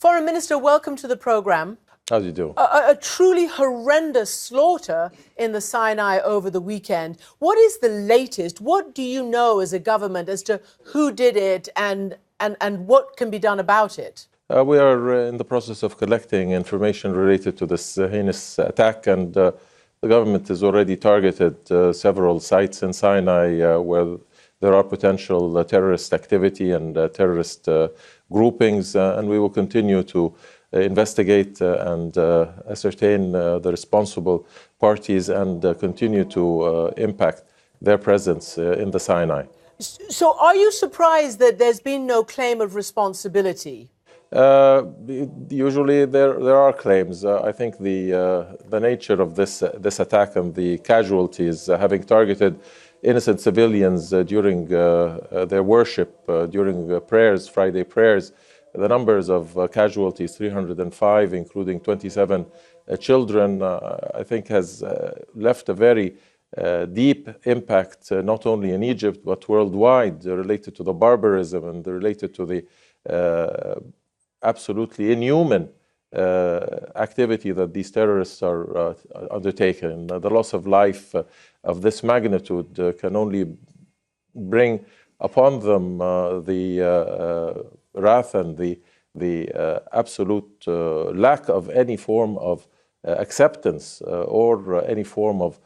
Foreign Minister, welcome to the program. How do you do? A truly horrendous slaughter in the Sinai over the weekend. What is the latest? What do you know as a government as to who did it and what can be done about it? We are in the process of collecting information related to this heinous attack, and the government has already targeted several sites in Sinai where there are potential terrorist activity and terrorist groupings, and we will continue to investigate and ascertain the responsible parties and continue to impact their presence in the Sinai. So are you surprised that there's been no claim of responsibility? Usually there are claims. I think the nature of this attack and the casualties, having targeted innocent civilians during their worship, during prayers, Friday prayers, the numbers of casualties, 305, including 27 children, I think has left a very deep impact, not only in Egypt, but worldwide, related to the barbarism and related to the absolutely inhuman activity that these terrorists are undertaking. The loss of life of this magnitude can only bring upon them the wrath and the absolute lack of any form of acceptance or any form of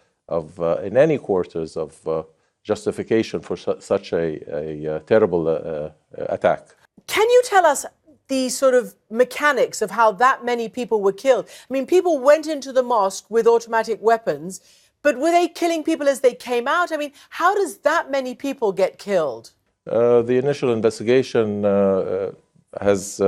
in any quarters of justification for such a terrible attack. Can you tell us the sort of mechanics of how that many people were killed? I mean, people went into the mosque with automatic weapons, but were they killing people as they came out? I mean, how does that many people get killed? The initial investigation has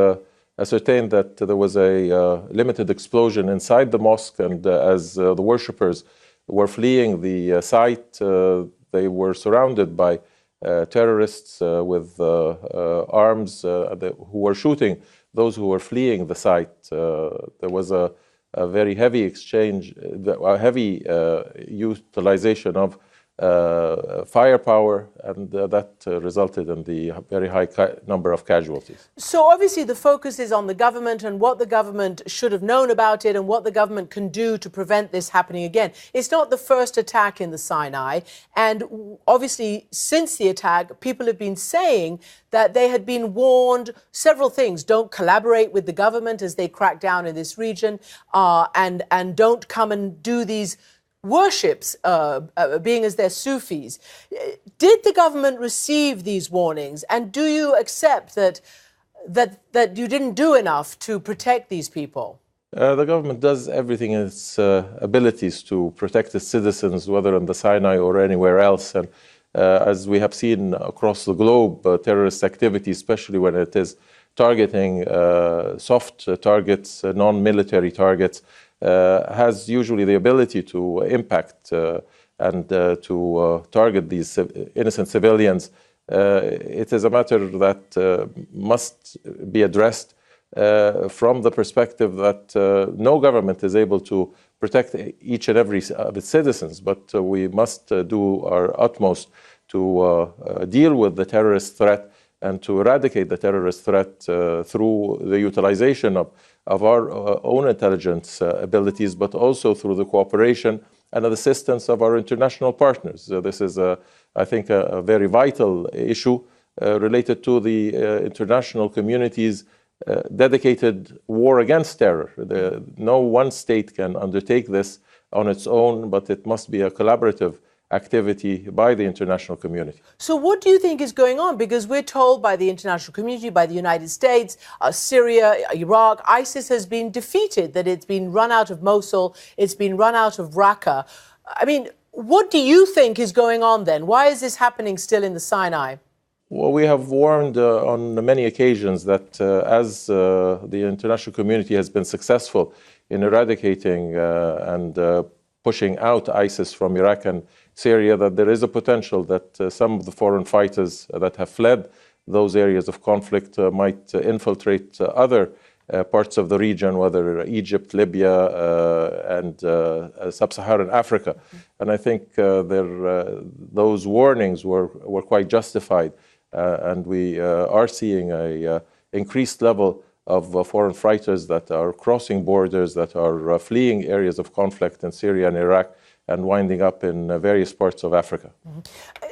ascertained that there was a limited explosion inside the mosque, and as the worshippers were fleeing the site, they were surrounded by terrorists with arms who were shooting those who were fleeing the site. There was a very heavy exchange, a heavy utilization of firepower, and that resulted in the very high number of casualties. So obviously the focus is on the government and what the government should have known about it and what the government can do to prevent this happening again. It's not the first attack in the Sinai, and obviously since the attack, people have been saying that they had been warned several things. Don't collaborate with the government as they crack down in this region, and don't come and do these worships, being as they're Sufis. Did the government receive these warnings, and do you accept that you didn't do enough to protect these people? The government does everything in its abilities to protect its citizens, whether in the Sinai or anywhere else. And as we have seen across the globe, terrorist activity, especially when it is targeting soft targets, non-military targets, has usually the ability to impact and to target these innocent civilians. It is a matter that must be addressed from the perspective that no government is able to protect each and every of its citizens, but we must do our utmost to deal with the terrorist threat and to eradicate the terrorist threat through the utilization of our own intelligence abilities, but also through the cooperation and the assistance of our international partners. This is, I think, a very vital issue related to the international community's dedicated war against terror. No one state can undertake this on its own, but it must be a collaborative activity by the international community. So what do you think is going on? Because we're told by the international community, by the United States, Syria, Iraq, ISIS has been defeated, that it's been run out of Mosul, it's been run out of Raqqa. I mean, what do you think is going on then? Why is this happening still in the Sinai? Well, we have warned on many occasions that as the international community has been successful in eradicating and pushing out ISIS from Iraq and Syria, that there is a potential that some of the foreign fighters that have fled those areas of conflict might infiltrate other parts of the region, whether Egypt, Libya, and sub-Saharan Africa. And I think those warnings were quite justified, and we are seeing an increased level of foreign fighters that are crossing borders, that are fleeing areas of conflict in Syria and Iraq, and winding up in various parts of Africa.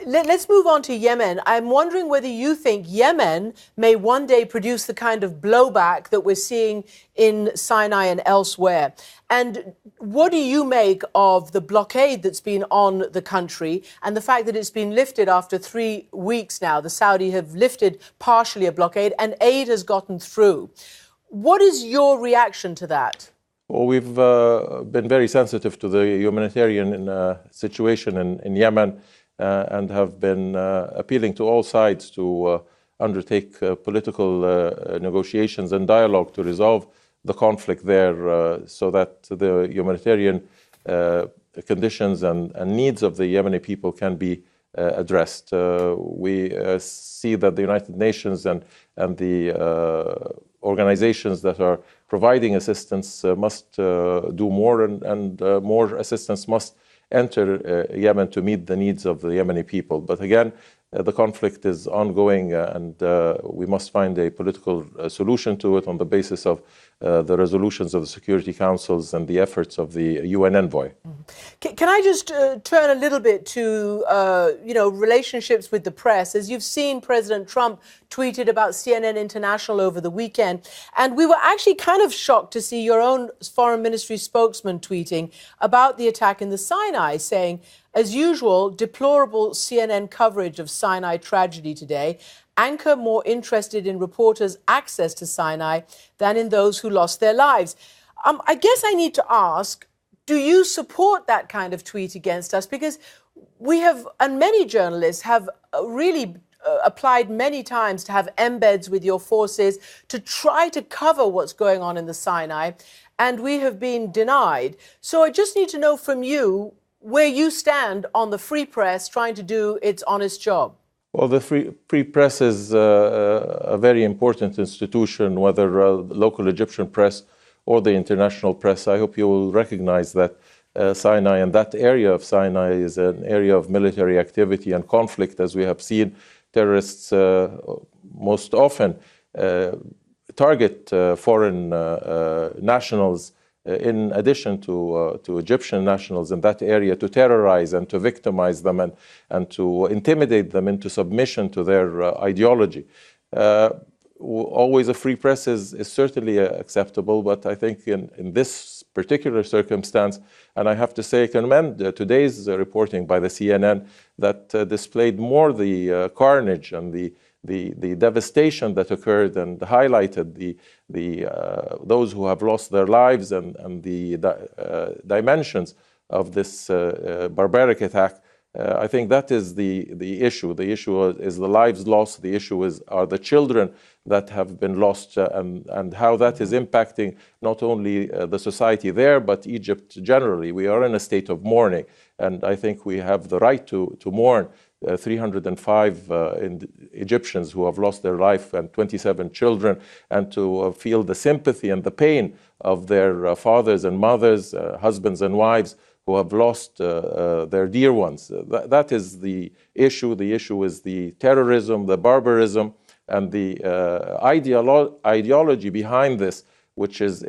Let's move on to Yemen. I'm wondering whether you think Yemen may one day produce the kind of blowback that we're seeing in Sinai and elsewhere. And what do you make of the blockade that's been on the country and the fact that it's been lifted after 3 weeks now? The Saudi have lifted partially a blockade and aid has gotten through. What is your reaction to that? Well, we've been very sensitive to the humanitarian situation in Yemen and have been appealing to all sides to undertake political negotiations and dialogue to resolve the conflict there so that the humanitarian conditions and needs of the Yemeni people can be addressed. We see that the United Nations and the organizations that are providing assistance must do more, and more assistance must enter Yemen to meet the needs of the Yemeni people. But again, the conflict is ongoing and we must find a political solution to it on the basis of the resolutions of the Security Councils and the efforts of the UN envoy. Can I just turn a little bit to relationships with the press? As you've seen, President Trump tweeted about CNN International over the weekend, and we were actually kind of shocked to see your own foreign ministry spokesman tweeting about the attack in the Sinai, saying, as usual, deplorable CNN coverage of Sinai tragedy today. Anchor more interested in reporters' access to Sinai than in those who lost their lives. I guess I need to ask, do you support that kind of tweet against us? Because we have, and many journalists have really applied many times to have embeds with your forces to try to cover what's going on in the Sinai, and we have been denied. So I just need to know from you where you stand on the free press trying to do its honest job. Well, the free press is a very important institution, whether local Egyptian press or the international press. I hope you will recognize that Sinai and that area of Sinai is an area of military activity and conflict, as we have seen. Terrorists most often target foreign nationals in addition to Egyptian nationals in that area, to terrorize and to victimize them and to intimidate them into submission to their ideology. Always a free press is certainly acceptable, but I think in this particular circumstance, and I have to say, commend today's reporting by the CNN that displayed more the carnage and the devastation that occurred and highlighted those who have lost their lives and the dimensions of this barbaric attack. I think that is the issue. The issue is the lives lost. The issue are the children that have been lost and how that is impacting not only the society there, but Egypt generally. We are in a state of mourning, and I think we have the right to mourn 305 Egyptians who have lost their life and 27 children, and to feel the sympathy and the pain of their fathers and mothers, husbands and wives who have lost their dear ones. That is the issue. The issue is the terrorism, the barbarism, and the ideology behind this, which is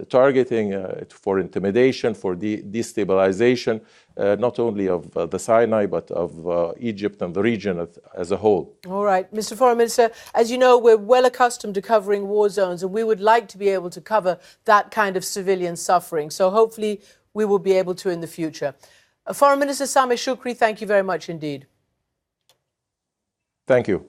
targeting for intimidation, for destabilization, not only of the Sinai, but of Egypt and the region as a whole. All right, Mr. Foreign Minister, as you know, we're well accustomed to covering war zones, and we would like to be able to cover that kind of civilian suffering. So hopefully we will be able to in the future. Foreign Minister Sameh Shoukry, thank you very much indeed. Thank you.